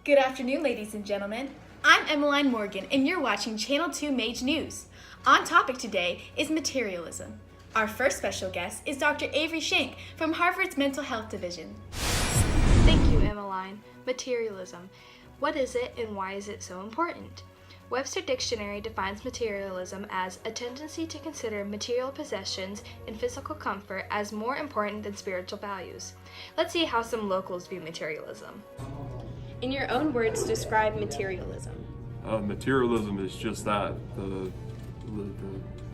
Good afternoon, ladies and gentlemen. I'm Emmeline Morgan, and you're watching Channel 2 Mage News. On topic today is materialism. Our first special guest is Dr. Avery Shank from Harvard's Mental Health Division. Thank you, Emmeline. Materialism. What is it and why is it so important? Webster Dictionary defines materialism as a tendency to consider material possessions and physical comfort as more important than spiritual values. Let's see how some locals view materialism. In your own words, describe materialism. Materialism is just that. The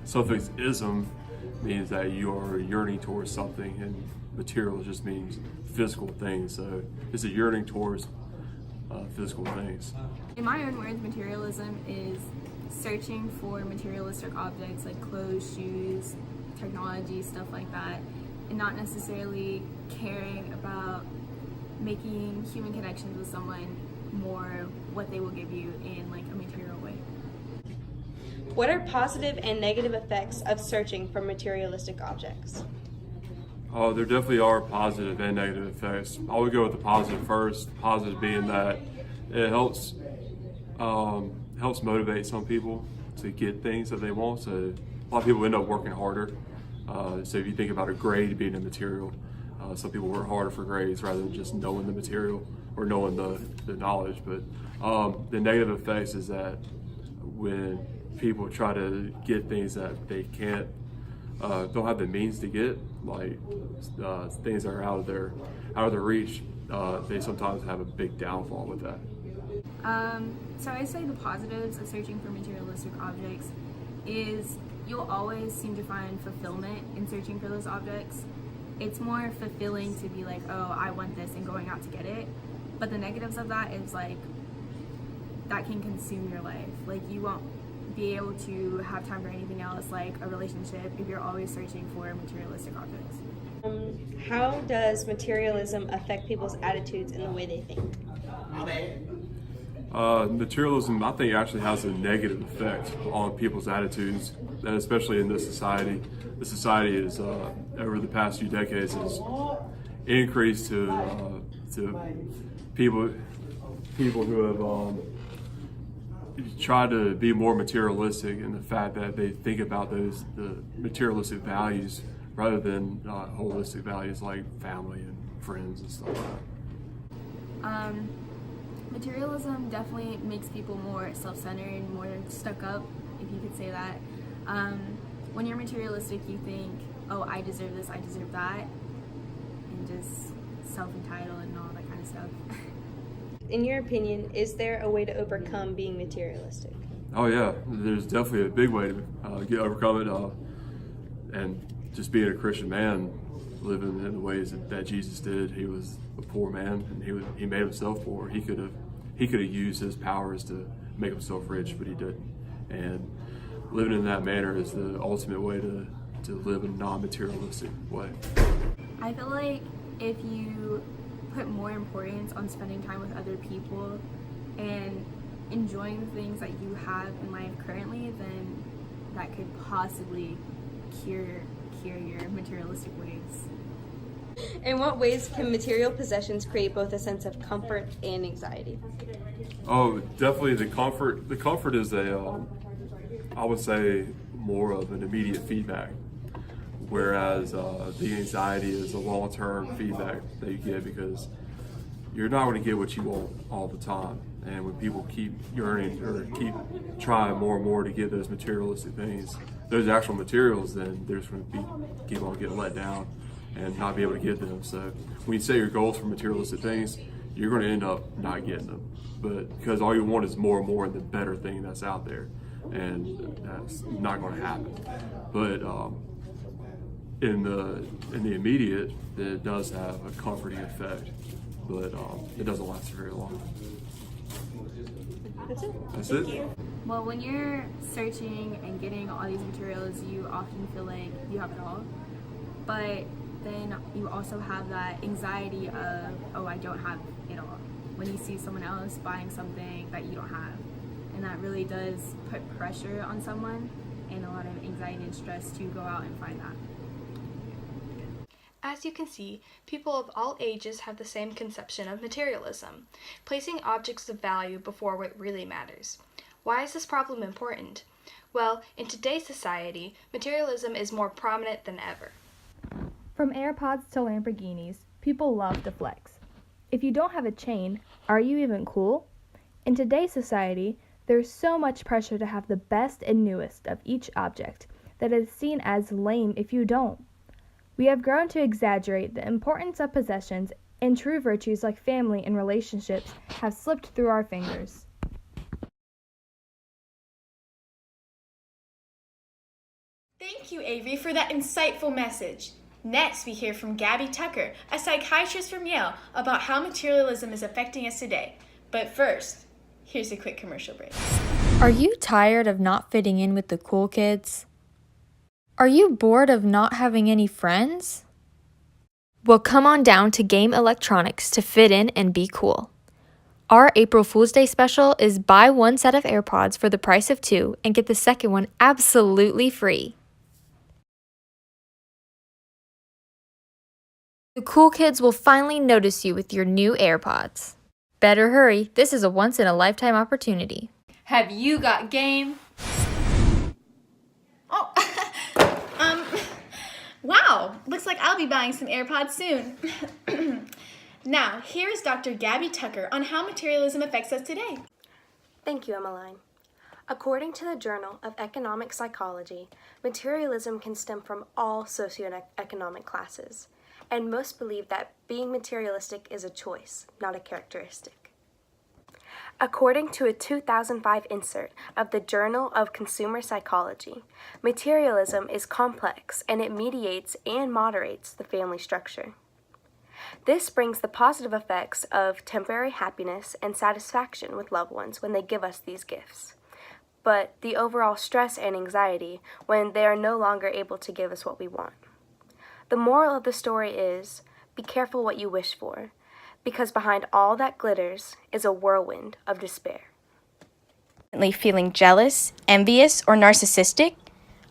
suffix ism means that you are yearning towards something, and material just means physical things. So it's a yearning towards physical things. In my own words, materialism is searching for materialistic objects like clothes, shoes, technology, stuff like that, and not necessarily caring about making human connections with someone more what they will give you in like a material way. What are positive and negative effects of searching for materialistic objects? There definitely are positive and negative effects. I would go with the positive first. Positive being that it helps motivate some people to get things that they want. So a lot of people end up working harder. So if you think about a grade being a material, some people work harder for grades rather than just knowing the material or knowing the knowledge. But the negative effects is that when people try to get things that they can't, don't have the means to get, like things that are out of their reach, they sometimes have a big downfall with that. So I say the positives of searching for materialistic objects is you'll always seem to find fulfillment in searching for those objects. It's more fulfilling to be like, oh, I want this, and going out to get it. But the negatives of that is like that can consume your life. Like you won't be able to have time for anything else, like a relationship, if you're always searching for materialistic objects. How does materialism affect people's attitudes and the way they think? Materialism, I think, actually has a negative effect on people's attitudes, and especially in this society. The society is, over the past few decades, has increased to people who have tried to be more materialistic in the fact that they think about the materialistic values rather than holistic values like family and friends and stuff like that. Materialism definitely makes people more self-centered, more stuck up, if you could say that. When you're materialistic, you think, oh, I deserve this, I deserve that, and just self-entitled and all that kind of stuff. In your opinion, is there a way to overcome being materialistic? Oh yeah, there's definitely a big way to overcome it, and just being a Christian man, living in the ways that Jesus did. He was a poor man, and he made himself poor. He could have used his powers to make himself rich, but he didn't. And living in that manner is the ultimate way to live in a non-materialistic way. I feel like if you put more importance on spending time with other people and enjoying the things that you have in life currently, then that could possibly cure your materialistic ways. In what ways can material possessions create both a sense of comfort and anxiety? Oh, definitely the comfort. The comfort is I would say, more of an immediate feedback, whereas the anxiety is a long-term feedback that you get because you're not going to get what you want all the time. And when people keep yearning or keep trying more and more to get those materialistic things, those actual materials, then they're just going to keep on getting let down and not be able to get them. So when you set your goals for materialistic things, you're going to end up not getting them. But because all you want is more and more of the better thing that's out there, and that's not going to happen. But in the immediate, it does have a comforting effect, but it doesn't last very long. That's it. Well, when you're searching and getting all these materials, you often feel like you have it all. But then you also have that anxiety of, oh, I don't have it all, when you see someone else buying something that you don't have. And that really does put pressure on someone and a lot of anxiety and stress to go out and find that. As you can see, people of all ages have the same conception of materialism, placing objects of value before what really matters. Why is this problem important? Well, in today's society, materialism is more prominent than ever. From AirPods to Lamborghinis, people love to flex. If you don't have a chain, are you even cool? In today's society, there's so much pressure to have the best and newest of each object that it is seen as lame if you don't. We have grown to exaggerate the importance of possessions, and true virtues like family and relationships have slipped through our fingers. Thank you, Avery, for that insightful message. Next, we hear from Gabby Tucker, a psychiatrist from Yale, about how materialism is affecting us today. But first, here's a quick commercial break. Are you tired of not fitting in with the cool kids? Are you bored of not having any friends? Well, come on down to Game Electronics to fit in and be cool. Our April Fool's Day special is buy one set of AirPods for the price of two and get the second one absolutely free. The cool kids will finally notice you with your new AirPods. Better hurry, this is a once-in-a-lifetime opportunity. Have you got game? Oh, wow, looks like I'll be buying some AirPods soon. Now, here is Dr. Gabby Tucker on how materialism affects us today. Thank you, Emmeline. According to the Journal of Economic Psychology, materialism can stem from all socioeconomic classes, and most believe that being materialistic is a choice, not a characteristic. According to a 2005 insert of the Journal of Consumer Psychology, materialism is complex and it mediates and moderates the family structure. This brings the positive effects of temporary happiness and satisfaction with loved ones when they give us these gifts, but the overall stress and anxiety when they are no longer able to give us what we want. The moral of the story is, be careful what you wish for, because behind all that glitters is a whirlwind of despair. Feeling jealous, envious, or narcissistic?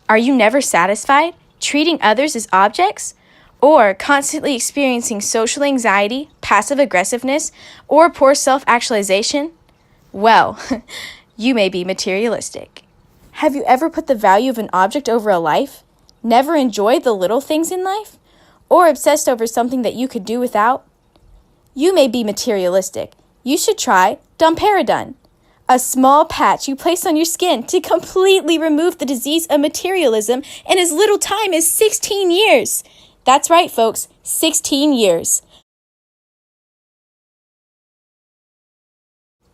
Are you never satisfied, treating others as objects? Or constantly experiencing social anxiety, passive aggressiveness, or poor self-actualization? Well, you may be materialistic. Have you ever put the value of an object over a life? Never enjoyed the little things in life? Or obsessed over something that you could do without? You may be materialistic. You should try domperidone, a small patch you place on your skin to completely remove the disease of materialism in as little time as 16 years. That's right, folks, 16 years.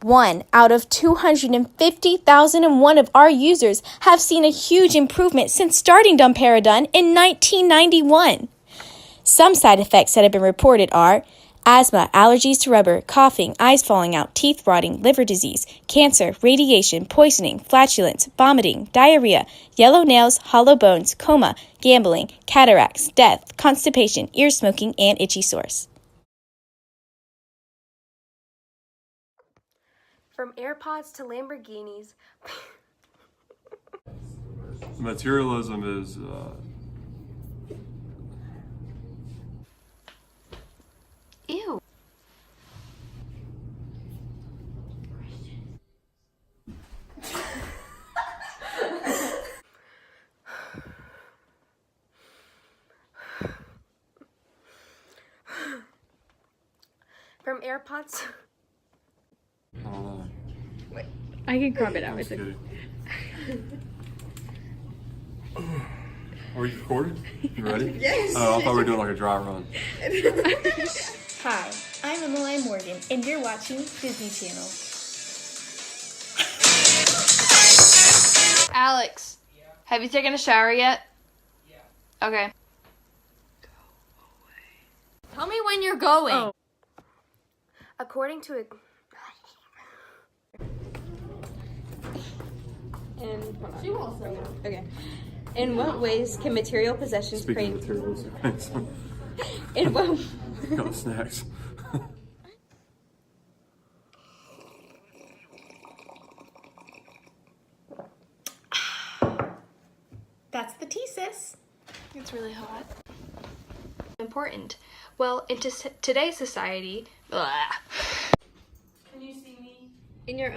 1 out of 250,001 of our users have seen a huge improvement since starting domperidone in 1991. Some side effects that have been reported are asthma, allergies to rubber, coughing, eyes falling out, teeth rotting, liver disease, cancer, radiation, poisoning, flatulence, vomiting, diarrhea, yellow nails, hollow bones, coma, gambling, cataracts, death, constipation, ear smoking, and itchy sores. From AirPods to Lamborghinis. Materialism is Ew. From AirPods. I don't know. I can crop it out. I'm just kidding. Are you recording? You ready? Yes. Oh, I thought we were doing like a dry run. Hi, I'm Emmeline Morgan, and you're watching Disney Channel. Alex, have you taken a shower yet? Yeah. Okay. Tell me when you're going. Oh. According to a... Okay. In what ways can material possessions Speaking create... of materialistic things, In what... got snacks. That's the thesis. It's really hot. important? Well, in today's society,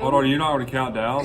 Hold on, you're not going to count down?